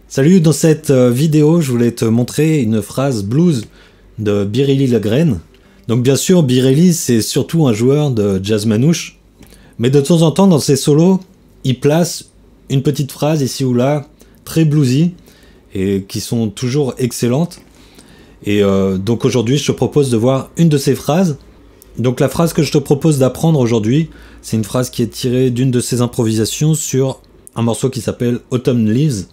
Salut, dans cette vidéo, je voulais te montrer une phrase blues de Biréli Lagrène. Donc bien sûr, Biréli, c'est surtout un joueur de jazz manouche, mais de temps en temps, dans ses solos, il place une petite phrase ici ou là, très bluesy, et qui sont toujours excellentes. Et donc aujourd'hui, je te propose de voir une de ces phrases. Donc la phrase que je te propose d'apprendre aujourd'hui, c'est une phrase qui est tirée d'une de ses improvisations sur un morceau qui s'appelle Autumn Leaves.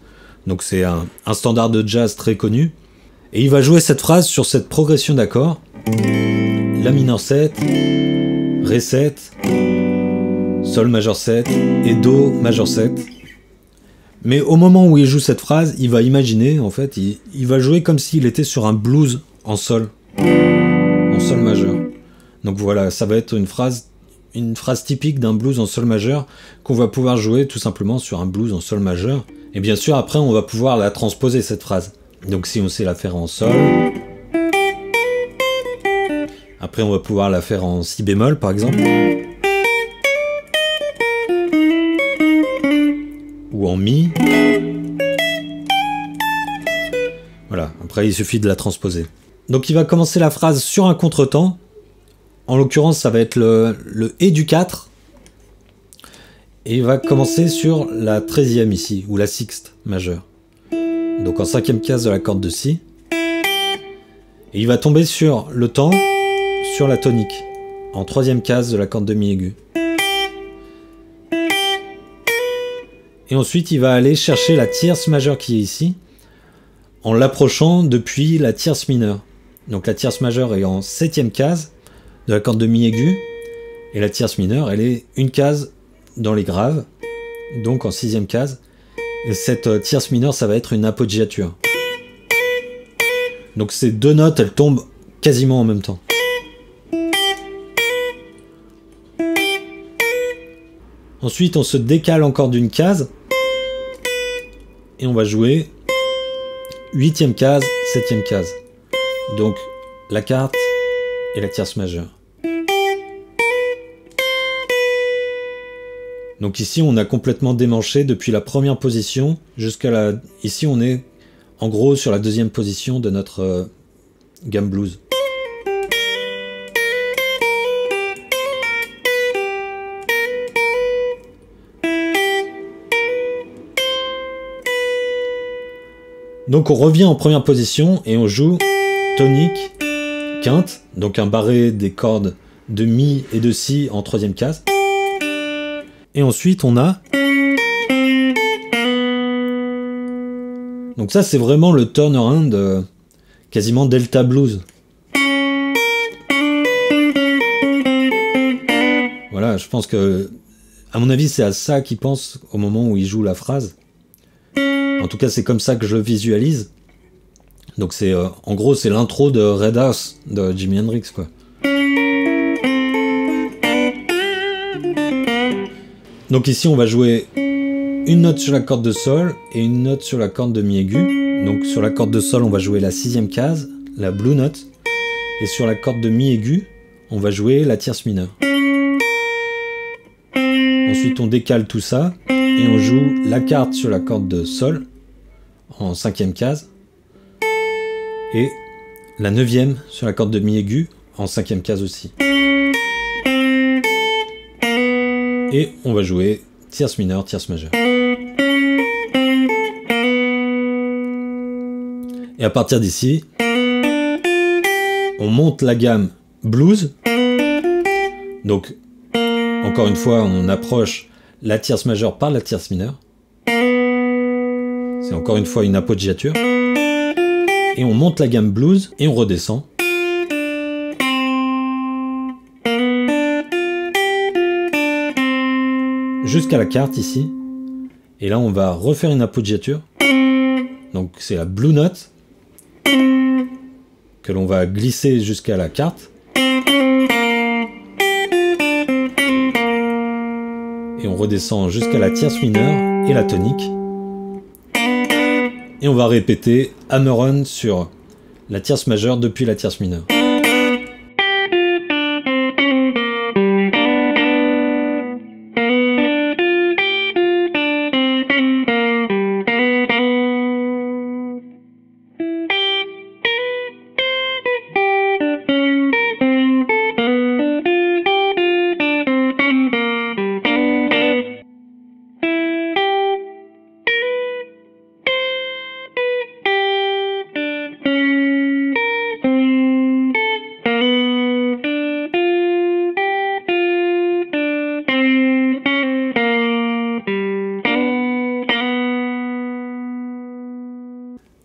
Donc c'est un standard de jazz très connu. Et il va jouer cette phrase sur cette progression d'accords. La mineur 7, Ré 7, Sol majeur 7 et Do majeur 7. Mais au moment où il joue cette phrase, il va imaginer, en fait, il va jouer comme s'il était sur un blues en sol majeur. Donc voilà, ça va être une phrase typique d'un blues en sol majeur qu'on va pouvoir jouer tout simplement sur un blues en sol majeur. Et bien sûr, après, on va pouvoir la transposer, cette phrase. Donc si on sait la faire en sol, après on va pouvoir la faire en si bémol, par exemple, ou en mi. Voilà, après il suffit de la transposer. Donc il va commencer la phrase sur un contretemps. En l'occurrence, ça va être le Et du 4. Et il va commencer sur la 13e ici, ou la sixte majeure. Donc en 5e case de la corde de Si. Et il va tomber sur le temps, sur la tonique, en 3e case de la corde de Mi aigu. Et ensuite, il va aller chercher la tierce majeure qui est ici, en l'approchant depuis la tierce mineure. Donc la tierce majeure est en 7e case de la corde de Mi aigu, et la tierce mineure, elle est une case dans les graves, donc en 6e case. Et cette tierce mineure, ça va être une appoggiature. Donc ces deux notes, elles tombent quasiment en même temps. Ensuite, on se décale encore d'une case, et on va jouer 8e case, 7e case. Donc la quarte et la tierce majeure. Donc ici, on a complètement démanché depuis la première position jusqu'à la... Ici, on est en gros sur la 2e position de notre gamme blues. Donc on revient en première position et on joue tonique, quinte, donc un barré des cordes de Mi et de Si en 3e case. Et ensuite, on a... Donc ça, c'est vraiment le turnaround quasiment Delta Blues. Voilà, je pense que... À mon avis, c'est à ça qu'il pense au moment où il joue la phrase. En tout cas, c'est comme ça que je le visualise. Donc c'est... en gros, c'est l'intro de Red House de Jimi Hendrix, quoi. Donc ici, on va jouer une note sur la corde de Sol et une note sur la corde de Mi aigu. Donc sur la corde de Sol, on va jouer la 6e case, la Blue Note. Et sur la corde de Mi aigu, on va jouer la tierce mineure. Ensuite, on décale tout ça et on joue la quarte sur la corde de Sol en 5e case. Et la 9e sur la corde de Mi aigu en 5e case aussi. Et on va jouer tierce mineure, tierce majeure. Et à partir d'ici, on monte la gamme blues. Donc, encore une fois, on approche la tierce majeure par la tierce mineure. C'est encore une fois une appoggiature. Et on monte la gamme blues et on redescend. Jusqu'à la quarte ici. Et là, on va refaire une appoggiature. Donc, c'est la Blue Note que l'on va glisser jusqu'à la quarte. Et on redescend jusqu'à la tierce mineure et la tonique. Et on va répéter hammer-on sur la tierce majeure depuis la tierce mineure.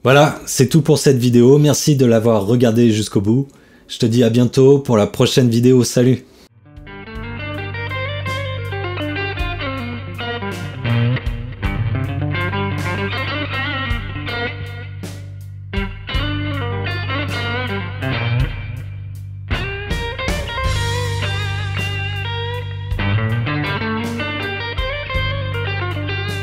Voilà, c'est tout pour cette vidéo. Merci de l'avoir regardé jusqu'au bout. Je te dis à bientôt pour la prochaine vidéo. Salut!